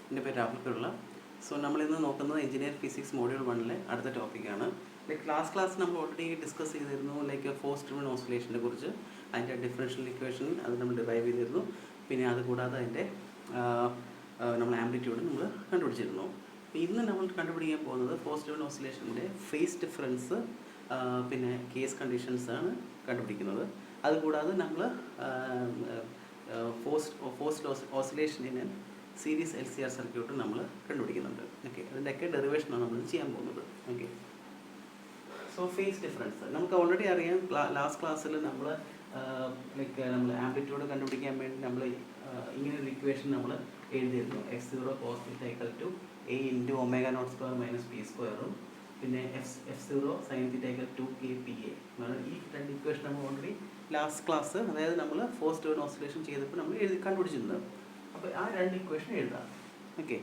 എൻ്റെ പേര് രാഹുൽ പിള്ള. സോ നമ്മളിന്ന് നോക്കുന്നത് എഞ്ചിനീയർ ഫിസിക്സ് മോഡ്യൂൾ 1-ലെ അടുത്ത ടോപ്പിക്കാണ്. ക്ലാസ് നമ്മൾ ഓൾറെഡി ഡിസ്കസ് ചെയ്തിരുന്നു. ഫോഴ്സ് ഡ്രിവൺ ഓസിലേഷനെ കുറിച്ച്, അതിൻ്റെ ഡിഫറൻഷ്യൽ ഇക്വേഷൻ അത് നമ്മൾ ഡിറൈവ് ചെയ്തിരുന്നു. പിന്നെ അതുകൂടാതെ അതിൻ്റെ നമ്മൾ ആംപ്ലിറ്റ്യൂഡ് നമ്മൾ കണ്ടുപിടിച്ചിരുന്നു. ഇന്ന് നമ്മൾ കണ്ടുപിടിക്കാൻ പോകുന്നത് ഫോഴ്സ് ഡ്രിവൺ ഓസിലേഷൻ്റെ ഫേസ് ഡിഫറൻസ്, പിന്നെ കേസ് കണ്ടീഷൻസാണ് കണ്ടുപിടിക്കുന്നത്. അതുകൂടാതെ നമ്മൾ ഫോഴ്സ് ഓസിലേഷനിന് സീരീസ് LCR സർക്യൂട്ട് നമ്മൾ കണ്ടുപിടിക്കുന്നുണ്ട്. ഓക്കെ, അതിൻ്റെയൊക്കെ ഡെറിവേഷനാണ് നമ്മൾ ചെയ്യാൻ പോകുന്നത്. ഓക്കെ, സോ ഫേസ് ഡിഫറൻസ് നമുക്ക് ഓൾറെഡി അറിയാം. ലാസ്റ്റ് ക്ലാസ്സിൽ നമ്മൾ നമ്മൾ ആംപ്ലിറ്റ്യൂഡ് കണ്ടുപിടിക്കാൻ വേണ്ടി നമ്മൾ ഇങ്ങനെ ഒരു ഇക്വേഷൻ നമ്മൾ എഴുതിയിരുന്നു. x0 cos θ = a × ω02 - p², പിന്നെ f0 sin θ = 2kPa. ഈ രണ്ട് ഇക്വേഷൻ നമ്മൾ ഓൾറെഡി ലാസ്റ്റ് ക്ലാസ്, അതായത് നമ്മൾ ഫോഴ്സ് ഡ്രിവൺ ഓസിലേഷൻ ചെയ്തപ്പോൾ നമ്മൾ കണ്ടുപിടിച്ചിരുന്നത്. അപ്പോൾ ആ രണ്ട് ഇക്വേഷൻ എഴുതാം. ഓക്കെ,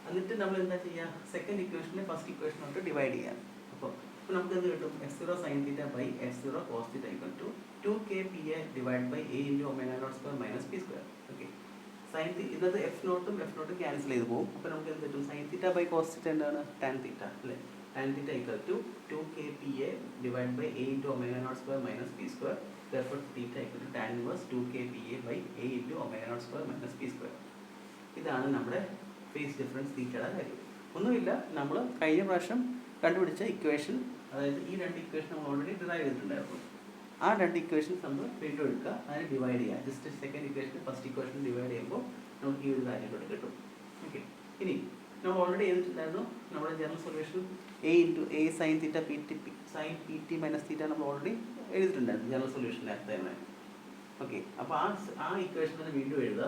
എന്നിട്ട് നമ്മൾ എന്താ ചെയ്യുക, സെക്കൻഡ് ഇക്വേഷനെ ഫസ്റ്റ് ഇക്വേഷനോട്ട് ഡിവൈഡ് ചെയ്യാം. അപ്പോൾ നമുക്ക് എന്ത് കിട്ടും? f0 sin θ / f0 cos θ = 2kPa / a × ω02 - p². Okay, sign ഇന്നത് f0 ക്യാൻസൽ ചെയ്ത് പോകും. അപ്പോൾ നമുക്ക് എന്ത് കിട്ടും? sin θ / cos θ എന്താണ്? tan θ അല്ലേ? tan θ = 2kPa / a × ω02 - p². Therefore θ = tan inverse 2kPa / a × ω02 - p². ഇതാണ് നമ്മുടെ ഫേസ് ഡിഫറൻസ് തീറ്റയുടെ കാര്യം. ഒന്നുമില്ല, നമ്മൾ കഴിഞ്ഞ പ്രാവശ്യം കണ്ടുപിടിച്ച ഇക്വേഷൻ, അതായത് ഈ രണ്ട് ഇക്വേഷൻ നമ്മൾ ഓൾറെഡി ഡിറൈവ് ചെയ്തിട്ടുണ്ടായിരുന്നു. ആ രണ്ട് ഇക്വേഷൻസ് നമ്മൾ വീണ്ടും എടുക്കുക, അതിനെ ഡിവൈഡ് ചെയ്യുക. Just second equation first equation divide ചെയ്യുമ്പോൾ നമുക്ക് ഈ ഒരു കാര്യം കൂടെ കിട്ടും. ഓക്കെ, ഇനി നമ്മൾ ഓൾറെഡി ചെയ്തിട്ടുണ്ടായിരുന്നു നമ്മുടെ general solution a sin θ sin pt - θ നമ്മൾ ഓൾറെഡി എഴുതിയിട്ടുണ്ടായിരുന്നു ജനറൽ സൊല്യൂഷനകത്ത് തന്നെ. ഓക്കെ, അപ്പോൾ ആ ഇക്വേഷൻ തന്നെ വീണ്ടും എഴുതുക.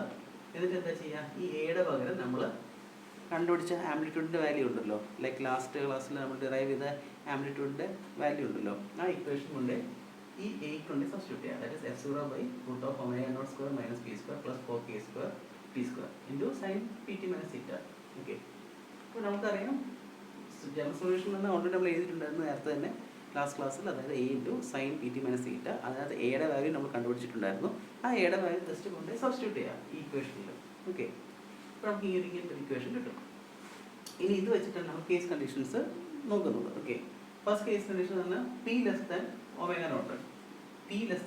എന്നിട്ട് എന്താ ചെയ്യുക, ഈ എയുടെ പകരം നമ്മൾ കണ്ടുപിടിച്ച ആംപ്ലിറ്റ്യൂഡിൻ്റെ വാല്യൂ ഉണ്ടല്ലോ, ലാസ്റ്റ് ക്ലാസ്സിൽ നമ്മൾ ഡിറൈവ് ചെയ്ത ആംപ്ലിറ്റ്യൂഡിൻ്റെ വാല്യൂ ഉണ്ടല്ലോ, ആ ഇക്വേഷൻ കൊണ്ട് ഈ എ കൊണ്ട് സബ്സ്റ്റിറ്റ്യൂട്ട് ചെയ്യുക. That is f0 / √ω02 - p² + 4k² p² × sin pt - θ. Okay, അപ്പോൾ നമുക്കറിയാം ജനറൽ സൊല്യൂഷൻ എന്ന് ഓൾറെഡി നമ്മൾ എഴുതിയിട്ടുണ്ടായിരുന്നു നേരത്തെ തന്നെ ലാസ്റ്റ് ക്ലാസ്സിൽ. അതായത് a × sin pt - θ, അതായത് എയുടെ വാല്യൂ നമ്മൾ കണ്ടുപിടിച്ചിട്ടുണ്ടായിരുന്നു. ആ എയുടെ വാല്യൂ ജസ്റ്റ് കൊണ്ട് സബ്സ്റ്റിറ്റ്യൂട്ട് ചെയ്യാം ഈ ഇക്വേഷനിൽ. ഓക്കെ, അപ്പോൾ നമുക്ക് ഈ ഒരു ഇക്വേഷൻ കിട്ടും. ഇനി ഇത് വെച്ചിട്ടാണ് നമ്മൾ കേസ് കണ്ടീഷൻസ് നോക്കുന്നത്. ഓക്കെ, ഫസ്റ്റ് കേസ് കണ്ടീഷൻ എന്ന് പറഞ്ഞാൽ p < ω0. p < ω0,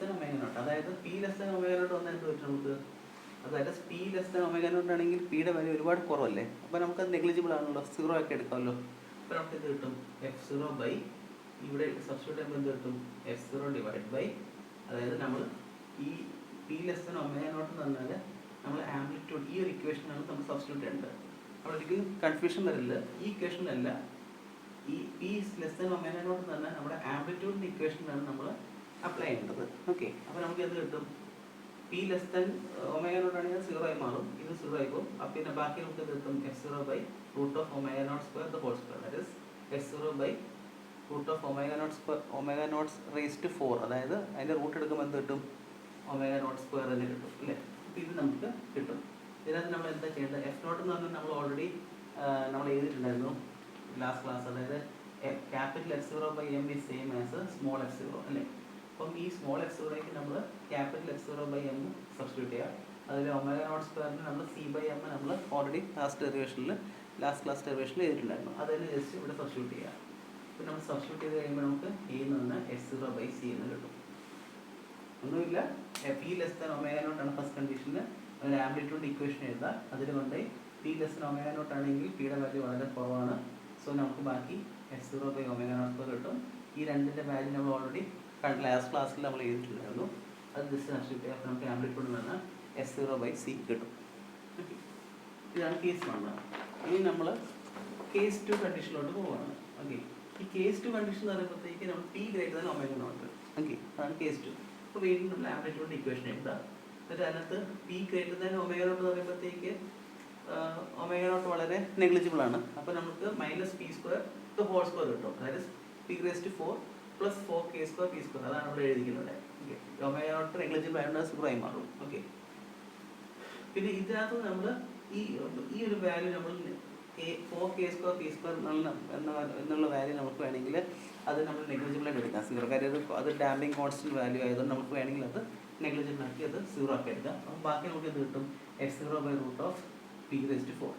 അതായത് p < ω0 വന്നാൽ എന്ത് പറ്റും നമുക്ക്? അതായത് p < ω0 ആണെങ്കിൽ പിയുടെ വാല്യൂ ഒരുപാട് കുറവല്ലേ, അപ്പോൾ നമുക്കത് നെഗ്ലിജിബിൾ ആണല്ലോ, 0 ഒക്കെ എടുക്കാമല്ലോ. അപ്പോൾ നമുക്ക് എന്ത് കിട്ടും? f0 ഇവിടെ സബ്സ്റ്റിറ്റ്യൂട്ട് ചെയ്യുമ്പോൾ എന്ത് കിട്ടും? f0 അതായത് നമ്മൾ ഈ p < ω0 എന്ന് പറഞ്ഞാൽ നമ്മൾ ആംപ്ലിറ്റ്യൂഡ് ഈ ഒരു ഇക്വേഷനാണ് നമ്മൾ സബ്സ്റ്റിറ്റ്യൂട്ട് ചെയ്യേണ്ടത്. അപ്പോൾ ഒരിക്കലും കൺഫ്യൂഷൻ വരില്ല. ഈ ഇക്വേഷനല്ല, ഈ p < ω0 എന്ന് പറഞ്ഞാൽ നമ്മുടെ ആംപ്ലിറ്റ്യൂഡിൻ്റെ ഇക്വേഷനാണ് നമ്മൾ അപ്ലൈ ചെയ്യേണ്ടത്. ഓക്കെ, അപ്പോൾ നമുക്ക് എന്ത് കിട്ടും? p < ω0 ആണെങ്കിൽ 0 ആയി മാറും, ഇത് 0 ആയി പോകും. അപ്പോൾ പിന്നെ ബാക്കി നമുക്ക് എന്ത് കിട്ടും? f0 / √ω02², that is f0 / √ω04, അതായത് അതിൻ്റെ റൂട്ട് എടുക്കുമ്പോൾ എന്ത് കിട്ടും? ω02 തന്നെ കിട്ടും അല്ലേ? അപ്പോൾ ഇത് നമുക്ക് കിട്ടും. ഇതിനകത്ത് നമ്മൾ എന്താ ചെയ്യേണ്ടത്? f0 എന്ന് പറഞ്ഞാൽ നമ്മൾ ഓൾറെഡി നമ്മൾ എഴുതിയിട്ടുണ്ടായിരുന്നു ലാസ്റ്റ് ക്ലാസ്. അതായത് capital f0/m is same as small f0 അല്ലേ? അപ്പം ഈ സ്മോൾ f0ക്ക് നമ്മൾ ക്യാപിറ്റൽ f0/m സബ്സ്റ്റിറ്റ്യൂട്ട് ചെയ്യുക. അതിൽ ω02 നമ്മൾ c/m നമ്മൾ ഓൾറെഡി ലാസ്റ്റ് ക്ലാസ് ഡെറിവേഷനിൽ എഴുതിയിട്ടുണ്ടായിരുന്നു. അതിന് ജസ്റ്റ് ഇവിടെ സബ്സ്റ്റിറ്റ്യൂട്ട് ചെയ്യുക. അപ്പോൾ നമ്മൾ സബ്സ്റ്റിറ്റ്യൂട്ട് ചെയ്ത് കഴിയുമ്പോൾ നമുക്ക് a എന്ന് പറഞ്ഞാൽ f0/c എന്ന് കിട്ടും. ഒന്നുമില്ല, p < ω0 ആണ് ഫസ്റ്റ് കണ്ടീഷന്. അതിന് ആംപ്ലിറ്റ്യൂഡ് ഇക്വേഷൻ എഴുതാം. അതിൽ കൊണ്ട് p < ω0 ആണെങ്കിൽ പിയുടെ വാല്യൂ വളരെ കുറവാണ്. സോ നമുക്ക് ബാക്കി f0/ω02 കിട്ടും. ഈ രണ്ടിൻ്റെ വാല്യൂ നമ്മൾ ഓൾറെഡി ലാസ്റ്റ് ക്ലാസ്സിൽ നമ്മൾ എഴുതിയിട്ടുണ്ടായിരുന്നു. അത് ജസ്റ്റ് സബ്സ്റ്റിറ്റ്യൂട്ട് ചെയ്യാം. അപ്പോൾ നമുക്ക് ആംപ്ലിറ്റ്യൂഡ് എന്ന് പറഞ്ഞാൽ f0/c കിട്ടും. ഓക്കെ, ഇതാണ് കേസ് 1. ഇനി നമ്മൾ കേസ് 2 കണ്ടീഷനിലോട്ട് പോവുകയാണ്. ഓക്കെ, ഈ കേസ് 2 കണ്ടീഷൻ എന്ന് പറയുമ്പോഴത്തേക്ക് നമ്മൾ p > ω0. ഓക്കെ, അതാണ് കേസ് 2. അപ്പോൾ വീണ്ടും നമ്മൾ ആംപ്ലിറ്റ്യൂഡിൻ്റെ ഇക്വേഷൻ എഴുതാം. എന്നിട്ട് അതിനകത്ത് p > ω0 എന്ന് പറയുമ്പോഴത്തേക്ക് ω0 വളരെ നെഗ്ലിജിബിൾ ആണ്. അപ്പോൾ നമുക്ക് -p² കിട്ടും. അതായത് p⁴ + 4k² p², അതാണ് ഇവിടെ എഴുതിക്കുന്നത്. ഓക്കെ, ω0 നെഗ്ലിജിബിൾ ആയതുകൊണ്ട് 0 ആയി മാറും. ഓക്കെ, പിന്നെ ഇതിനകത്ത് നമ്മൾ ഈ ഒരു വാല്യൂ നമ്മൾ 4k² p² എന്നുള്ള വാല്യൂ നമുക്ക് വേണമെങ്കിൽ അത് നമ്മൾ നെഗ്ലിജിബിൾ ആയിട്ട് എടുക്കാം. 0, കാര്യം അത് ഡാമ്പിങ് കോൺസ്റ്റന്റ് വാല്യൂ ആയതുകൊണ്ട് നമുക്ക് വേണമെങ്കിൽ അത് നെഗ്ലിജിബിൾ ആക്കി അത് 0 ആക്കി എടുക്കാം. അപ്പോൾ ബാക്കി നമുക്ക് എന്ത് കിട്ടും? f0 / √p⁴.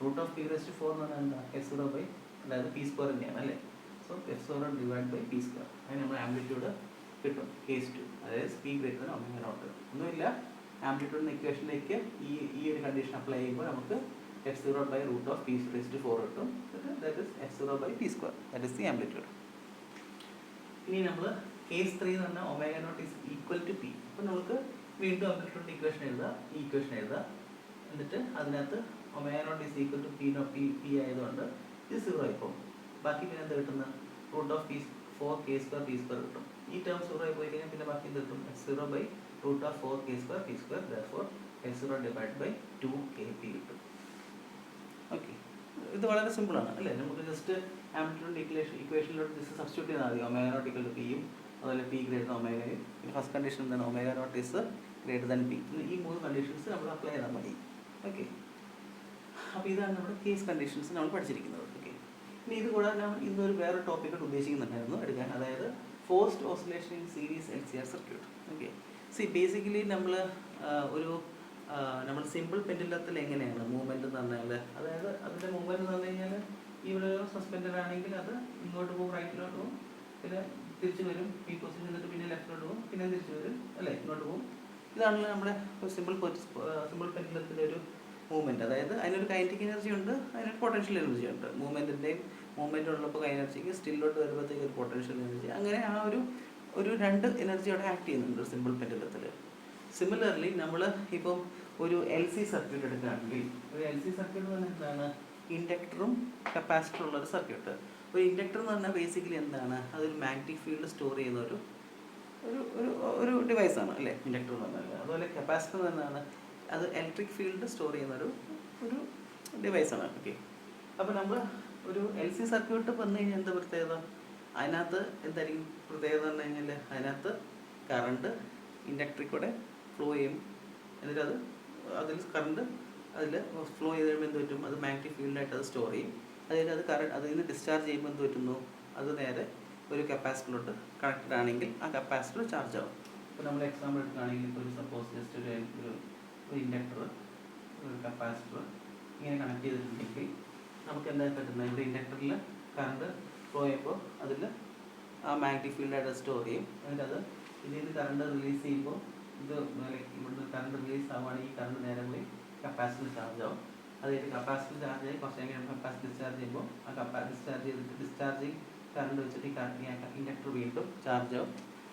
Root of P raised 4 എന്ന് പറഞ്ഞാൽ എന്താ എഫ് സീറോ ബൈ അതായത് പി സ്ക്വയർ തന്നെയാണ് അല്ലേ. So F zero divide by P square അതിന് നമ്മൾ ആംപ്ലിറ്റ്യൂഡ് കിട്ടും കേസ് 2 അതായത് P greater than omega naught. ഒന്നുമില്ല, ആംപ്ലിറ്റ്യൂഡിൻ്റെ ഇക്വേഷനിലേക്ക് ഈ ഒരു കണ്ടീഷൻ അപ്ലൈ ചെയ്യുമ്പോൾ നമുക്ക് F zero by root of P raised 4 കിട്ടും. That is F zero by P square, that is the amplitude. ഇനി നമ്മൾ കേസ് 3 എന്ന് പറഞ്ഞാൽ omega naught is equal to P. അപ്പോൾ നമുക്ക് വീണ്ടും ആംപ്ലിറ്റ്യൂഡിൻ്റെ ഇക്വേഷൻ എഴുതുക, ഈ ഇക്വേഷൻ എഴുതുക. എന്നിട്ട് അതിനകത്ത് omega naught is equal to P ആയതുകൊണ്ട് ഇത് 0 ആയിപ്പോൾ ബാക്കി പിന്നെ എന്ത് കിട്ടുന്നത് root of P 4 K square P square കിട്ടും. ഈ ടേം 0 ആയി പോയി കഴിഞ്ഞാൽ പിന്നെ ബാക്കി എന്ത് കിട്ടും F zero by root of 4 K square P square, therefore F zero divide by 2 K P കിട്ടും. ഓക്കെ, ഇത് വളരെ സിമ്പിളാണ് അല്ലേ. നമുക്ക് ജസ്റ്റ് ആംപ്ലിറ്റ്യൂഡിൻ്റെ ഇക്വേഷനിലോട്ട് ജസ്റ്റ് സബ്സ്റ്റിറ്റ്യൂട്ട് ചെയ്താൽ മതി. ഒമേഗ നോട്ട് ഈക്വൽ ടു പിയും അതുപോലെ പി ഗ്രേറ്റർ ദാൻ ഒമേഗയും. പിന്നെ ഫസ്റ്റ് കണ്ടീഷൻ എന്താണ് omega naught is greater than P. ഈ 3 കണ്ടീഷൻസ് നമ്മൾ അപ്ലൈ ചെയ്താൽ മതി. ഓക്കെ, അപ്പോൾ ഇതാണ് നമ്മുടെ കേസ് കണ്ടീഷൻസ് നമ്മൾ പഠിച്ചിരിക്കുന്നത്. ഓക്കെ, ഇനി ഇത് കൂടാതെ ഞാൻ ഇന്നൊരു വേറെ ടോപ്പിക്കോട്ട് ഉദ്ദേശിക്കുന്നുണ്ടായിരുന്നു എടുക്കാൻ, അതായത് forced oscillation in series LCR circuit. Okay, basically നമ്മൾ നമ്മൾ സിമ്പിൾ പെൻഡുലത്തിൽ എങ്ങനെയാണ് മൂവ്മെൻറ്റ് എന്ന് പറഞ്ഞാൽ, അതായത് അതിൻ്റെ മൂവ്മെൻറ്റ് എന്ന് പറഞ്ഞു കഴിഞ്ഞാൽ ഇവിടെ സസ്പെൻഡഡ് ആണെങ്കിൽ അത് ഇങ്ങോട്ട് പോകും, റൈറ്റിലോട്ട് പോകും, പിന്നെ തിരിച്ചു വരും, ഈ പൊസിഷൻ എന്നിട്ട് പിന്നെ ലെഫ്റ്റിലോട്ട് പോകും, പിന്നെ തിരിച്ചു വരും അല്ലേ, ഇങ്ങോട്ട് പോകും. ഇതാണല്ലോ നമ്മുടെ സിമ്പിൾ പെൻഡുലത്തിൻ്റെ ഒരു മൂവ്മെൻറ്റ്. അതായത് അതിനൊരു കൈനറ്റിക് എനർജി ഉണ്ട്, അതിനൊരു പൊട്ടൻഷ്യൽ എനർജി ഉണ്ട്. മൂവ്മെൻറ്റ് ഉള്ളപ്പോൾ എനർജിക്ക് സ്റ്റില്ലോട്ട് വരുമ്പോഴത്തേക്ക് ഒരു പൊട്ടൻഷ്യൽ എനർജി, അങ്ങനെ ആ ഒരു രണ്ട് എനർജി അവിടെ ആക്ട് ചെയ്യുന്നുണ്ട് സിമ്പിൾ പെൻഡുലത്തിൽ. സിമിലർലി നമ്മൾ ഇപ്പം ഒരു LC സർക്യൂട്ട് എടുക്കുകയാണെങ്കിൽ, ഒരു LC സർക്യൂട്ട് എന്ന് പറഞ്ഞാൽ എന്താണ് ഇൻഡക്ടറും കപ്പാസിറ്ററും ഉള്ളൊരു സർക്യൂട്ട്. ഒരു ഇൻഡക്ടർ എന്ന് പറഞ്ഞാൽ ബേസിക്കലി എന്താണ്, അതൊരു മാഗ്നറ്റിക് ഫീൽഡ് സ്റ്റോർ ചെയ്യുന്ന ഒരു ഡിവൈസാണ് അല്ലേ ഇൻഡക്ടർ എന്ന് പറഞ്ഞാൽ. അതുപോലെ കപ്പാസിറ്റർ എന്താണ്, അത് ഇലക്ട്രിക് ഫീൽഡ് സ്റ്റോർ ചെയ്യുന്ന ഒരു ഡിവൈസാണ്. ഓക്കെ, അപ്പോൾ നമ്മൾ ഒരു LC സർക്യൂട്ട് വന്നു കഴിഞ്ഞാൽ എന്താ പ്രത്യേകത, അതിനകത്ത് എന്തായിരിക്കും പ്രത്യേകത എന്ന് പറഞ്ഞു കഴിഞ്ഞാൽ അതിനകത്ത് കറണ്ട് ഇൻഡക്ടറിൽ കൂടെ ഫ്ലോ ചെയ്യും. എന്നിട്ട് അതിൽ കറണ്ട് അതിൽ ഫ്ലോ ചെയ്ത് കഴിയുമ്പോൾ എന്ത് പറ്റും, അത് മാഗ്നറ്റിക് ഫീൽഡായിട്ട് അത് സ്റ്റോർ ചെയ്യും. അതായത് അത് അതിൽ നിന്ന് ഡിസ്ചാർജ് ചെയ്യുമ്പോൾ എന്ത് പറ്റുന്നു, അത് നേരെ ഒരു കപ്പാസിറ്ററിലോട്ട് കണക്റ്റഡ് ആണെങ്കിൽ ആ കപ്പാസിറ്റർ ചാർജ് ആവും. ഇപ്പോൾ നമ്മൾ എക്സാമ്പിൾ എടുക്കുകയാണെങ്കിൽ ഇപ്പോൾ ഒരു സപ്പോസ് ജസ്റ്റ് ഒരു ഇൻഡക്ടർ ഒരു കപ്പാസിറ്റർ ഇങ്ങനെ കണക്ട് ചെയ്തിട്ടുണ്ടെങ്കിൽ നമുക്ക് എന്താ പറ്റുന്നത്, ഇവിടെ ഇൻഡക്ടറിൽ കറണ്ട് ഫ്ലോ ചെയ്യുമ്പോൾ അതിൽ ആ മാഗ്നറ്റിക് ഫീൽഡായിട്ട് സ്റ്റോർ ചെയ്യും. എന്നിട്ട് അത് ഇതിൽ നിന്ന് കറണ്ട് റിലീസ് ചെയ്യുമ്പോൾ ഇത് ഇവിടുന്ന് കറണ്ട് റിലീസ് ആവുകയാണെങ്കിൽ ഈ കറണ്ട് നേരെ പോയി കപ്പാസിറ്റർ ചാർജ് ആവും. അത് കഴിഞ്ഞ് കപ്പാസിറ്റർ ചാർജ് ആയി കുറച്ച് കഴിഞ്ഞ് കപ്പാസിറ്റർ ഡിസ്ചാർജ് ചെയ്യുമ്പോൾ ആ ഡിസ്ചാർജിങ് കറണ്ട് വെച്ചിട്ട് ഇൻഡക്ടർ വീണ്ടും ചാർജ് ആവും.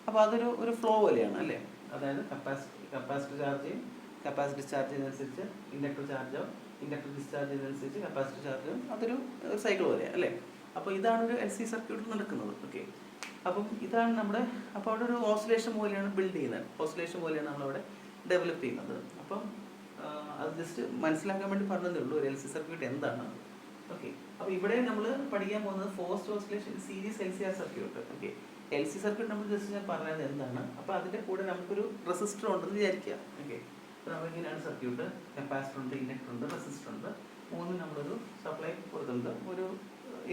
അപ്പോൾ അതൊരു ഫ്ലോ പോലെയാണ് അല്ലേ. അതായത് കപ്പാസിറ്റർ ചാർജ് ചെയ്യും, കപ്പാസിറ്റർ ഡിസ്ചാർജ് ചെയ്യുന്നതനുസരിച്ച് ഇൻഡക്ടർ ചാർജ് ആവും, ഇൻഡക്ടർ ഡിസ്ചാർജ് ചെയ്യുന്നതനുസരിച്ച് കപ്പാസിറ്റർ ചാർജ് ആവും. അതൊരു സൈക്കിൾ പോലെയാണ് അല്ലേ. അപ്പോൾ ഇതാണ് ഒരു LC സർക്യൂട്ടിൽ നടക്കുന്നത്. ഓക്കെ, അപ്പം ഇതാണ് നമ്മുടെ, അപ്പോൾ അവിടെ ഒരു ഓസിലേഷൻ പോലെയാണ് ബിൽഡ് ചെയ്യുന്നത്, ഓസിലേഷൻ പോലെയാണ് നമ്മളവിടെ ഡെവലപ്പ് ചെയ്യുന്നത്. അപ്പം അത് ജസ്റ്റ് മനസ്സിലാക്കാൻ വേണ്ടി പറഞ്ഞതേ ഉള്ളൂ ഒരു LC സർക്യൂട്ട് എന്താണ്. ഓക്കെ, അപ്പോൾ ഇവിടെ നമ്മൾ പഠിക്കാൻ പോകുന്നത് forced oscillation series LCR circuit. Okay, LC circuit നമ്മൾ ജസ്റ്റ് ഞാൻ പറഞ്ഞത് എന്താണ്, അപ്പോൾ അതിൻ്റെ കൂടെ നമുക്കൊരു റെസിസ്റ്റർ ഉണ്ടെന്ന് വിചാരിക്കുക. ഓക്കെ, അപ്പോൾ നമ്മളിങ്ങനെയാണ് സർക്യൂട്ട്, കപ്പാസിറ്റർ ഉണ്ട്, ഇൻഡക്ടർ ഉണ്ട്, റെസിസ്റ്റർ ഉണ്ട്, മൂന്നും നമ്മളൊരു സപ്ലൈ കൊടുക്കുന്നുണ്ട്, ഒരു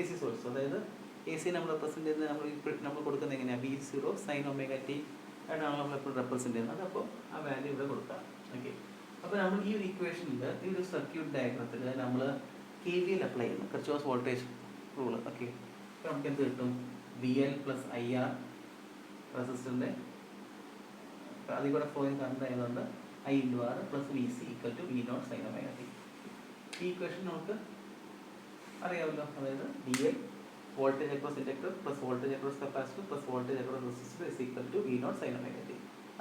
AC സോഴ്സ്. അതായത് AC നമ്മൾ റെപ്രസെൻറ്റ് ചെയ്യുന്നത് നമ്മൾ കൊടുക്കുന്നത് എങ്ങനെയാണ്, V0 sin ωt ആയിട്ടാണ് നമ്മളെപ്പോഴും റെപ്രസെൻറ്റ് ചെയ്യുന്നത്. അപ്പോൾ ആ വാല്യൂ ഇവിടെ കൊടുക്കാം. ഓക്കെ, അപ്പോൾ നമ്മൾ ഈ ഒരു ഇക്വേഷനിൽ ഈ ഒരു സർക്യൂട്ട് ഡയഗ്രത്തിൽ നമ്മൾ KVL അപ്ലൈ ചെയ്യുന്നു, കിർച്ചോഫ് വോൾട്ടേജ് റൂൾ. ഓക്കെ, അപ്പോൾ നമുക്ക് എന്ത് കിട്ടും, VL + IR റെസിസ്റ്ററിൻ്റെ അതിൽ കൂടെ ഫ്ലോ ചെയ്യുന്ന കറണ്ട് ആയതുകൊണ്ട് I × R + VC = V0 sin ωt. ഈ ഇക്വേഷൻ നമുക്ക് അറിയാമല്ലോ. അതായത് VL voltage across inductor + voltage across capacitor + voltage across resistor = V0 sin ωt.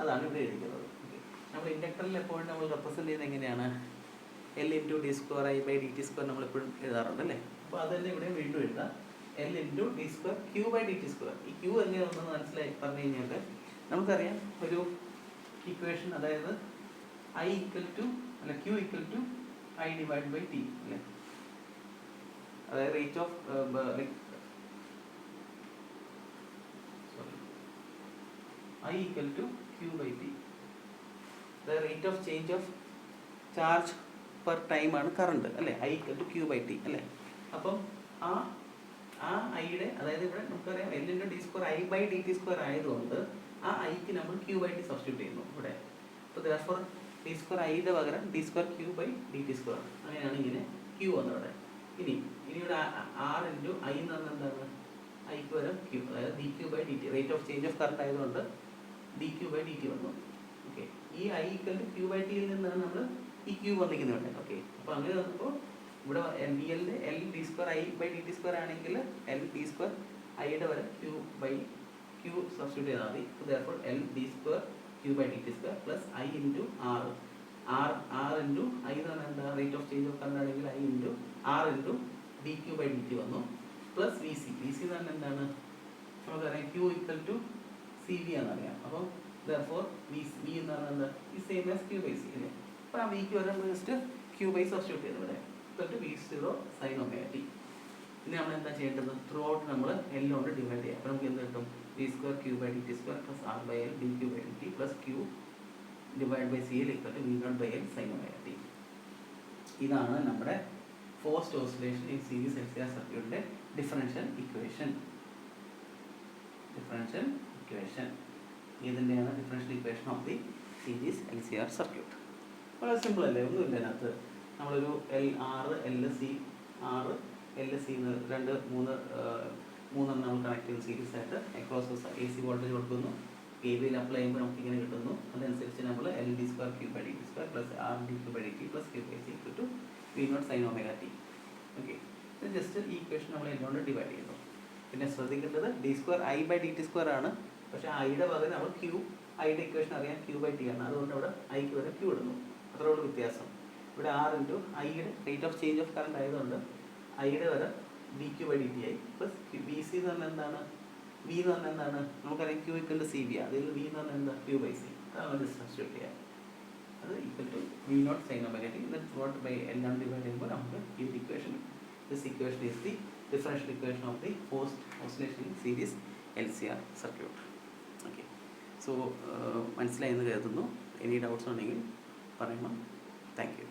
അതാണ് ഇവിടെ എഴുതിക്കുന്നത്. ഓക്കെ, നമ്മൾ ഇൻഡക്ടറിൽ എപ്പോഴും നമ്മൾ റെപ്രസെൻറ്റ് ചെയ്യുന്നത് എങ്ങനെയാണ്, L × d2i/dt2 നമ്മളെപ്പോഴും എഴുതാറുണ്ട് അല്ലേ. അപ്പോൾ അതന്നെ ഇവിടെ വീണ്ടും എഴുതാം, L × d2 q/dt2. ഈ Q എങ്ങനെയാണെന്ന് മനസ്സിലായി പറഞ്ഞു കഴിഞ്ഞാൽ നമുക്കറിയാം ഒരു ഇക്വേഷൻ, അതായത് Q = I/T അല്ലേ. അതായത് rate of I = Q/T, the rate of change of charge per time ആണ് കറണ്ട് അല്ലേ. I = Q/T അല്ലേ. അപ്പം ആ ഐയുടെ, അതായത് ഇവിടെ നമുക്കറിയാം L × d2 I/dt2 ആയതുകൊണ്ട് ആ ഐക്ക് നമ്മൾ Q/T സബ്സ്റ്റിറ്റ്യൂട്ട് ചെയ്യുന്നു ഇവിടെ. അപ്പോൾ therefore d2 ഐയുടെ പകരം d2 Q/dt2, അങ്ങനെയാണ് ഇങ്ങനെ ക്യൂ വന്നു അവിടെ. ഇനി ഇവിടെ ആർ ഇൻറ്റു ഐ എന്ന് പറഞ്ഞാൽ എന്താണ്, ഐക്ക് പകരം ക്യൂ, അതായത് D Q by D T, rate of change of current ആയതുകൊണ്ട് D Q by D T വന്നു. ഓക്കെ, ഈ I equal to Q by ടിയിൽ നിന്നാണ് നമ്മൾ ഈ ക്യൂ വന്നിരിക്കുന്നുണ്ട്. ഓക്കെ, അപ്പോൾ അങ്ങനെ വന്നപ്പോൾ ഇവിടെ ഡി എല്ലിൻ്റെ L D square I by D T square ആണെങ്കിൽ എൽ ഡി സ്ക്വയർ ഐയുടെ വരെ ക്യൂ ബൈ ക്യൂ സബ്സ്റ്റിറ്റ്യൂട്ട് ചെയ്താൽ മതി. Therefore L D square Q by D T square plus I into R, R into I എന്ന് പറഞ്ഞാൽ എന്താ, rate of change of current ആണെങ്കിൽ I into R into D Q by D T വന്നു. Plus V C, V C എന്ന് പറഞ്ഞാൽ എന്താണ്, നമുക്കറിയാം Q equal to C V എന്നറിയാം. അപ്പോൾ ദെയർഫോർ വി എന്ന് പറഞ്ഞാൽ എന്താ, ഈ same as Q by C അല്ലേ. അപ്പോൾ ആ വിക്ക് വരുമ്പോൾ ജസ്റ്റ് ക്യൂ ബൈ സബ്സ്റ്റിറ്റ്യൂട്ട് ചെയ്ത് ഇവിടെ equal to V zero sine omega T. ഇനി നമ്മൾ എന്താ ചെയ്യേണ്ടത്, ത്രൂ ഔട്ട് നമ്മൾ എൽ കൊണ്ട് ഡിവൈഡ് ചെയ്യാം. അപ്പോൾ നമുക്ക് എന്ത് കിട്ടും, V square Q by D T square plus R by L D Q by D T plus Q divide by C L equal to V naught by L sine omega T. ഇതാണ് നമ്മുടെ forced oscillation in series L C R സർക്യൂട്ടിൻ്റെ differential equation. Differential equation ഇതിൻ്റെയാണ് differential equation of the series L C R circuit. വളരെ simple അല്ലേ, ഒന്നുമില്ല അതിനകത്ത്. നമ്മളൊരു L R L C R L C മൂന്നെണ്ണം നമ്മൾ കണക്ട് ചെയ്യുന്ന സീരീസ് ആയിട്ട് അക്രോസ് എ സി വോൾട്ടേജ് കൊടുക്കുന്നു. കെ വിയിൽ അപ്ലൈ ചെയ്യുമ്പോൾ നമുക്ക് ഇങ്ങനെ കിട്ടുന്നു. അതനുസരിച്ച് നമ്മൾ L D square Q by D T square plus R D Q by D T plus Q by C equal to V naught sine omega T. Okay, ഇത് just ഈ ഇക്വേഷൻ നമ്മൾ എല്ലോണ്ട് ഡിവൈഡ് ചെയ്യുന്നു. പിന്നെ ശ്രദ്ധിക്കേണ്ടത് D square I by D T square ആണ്, പക്ഷേ ഐയുടെ പകരം നമ്മൾ ക്യൂ, ഐയുടെ ഇക്വേഷൻ അറിയാം ക്യൂ ബൈ ടി ആണ്, അതുകൊണ്ട് അവിടെ ഐക്ക് വരെ ക്യൂ ഇടുന്നു. അത്രേ ഉള്ളൂ വ്യത്യാസം. ഇവിടെ ആർ ഇൻറ്റു ഐയുടെ rate of change of current ആയതുകൊണ്ട് ഐയുടെ വരെ D Q by D T ആയി പ്ലസ് ബി സി എന്ന് പറഞ്ഞാൽ എന്താണ്, വി എന്ന് പറഞ്ഞാൽ എന്താണ്, നമുക്കറിയാം Q equal to C B, അതിൽ വി എന്ന് പറഞ്ഞാൽ എന്താ, ക്യൂ ബൈ സി. അതാണ് ജസ്റ്റ് സബ്സ്റ്റിറ്റ്യൂട്ട് ചെയ്യുക. അത് equal to V naught sine omega T. ഇത് ത്രൂ ഔട്ട് ബൈ എല്ലാം ഡിവൈഡ് ചെയ്യുമ്പോൾ നമുക്ക് ഈ equation, this equation is the differential equation of the forced oscillation in series L C R circuit. Okay, so മനസ്സിലായെന്ന് കരുതുന്നു. Any doubts ഉണ്ടെങ്കിൽ പറയണം. Thank U.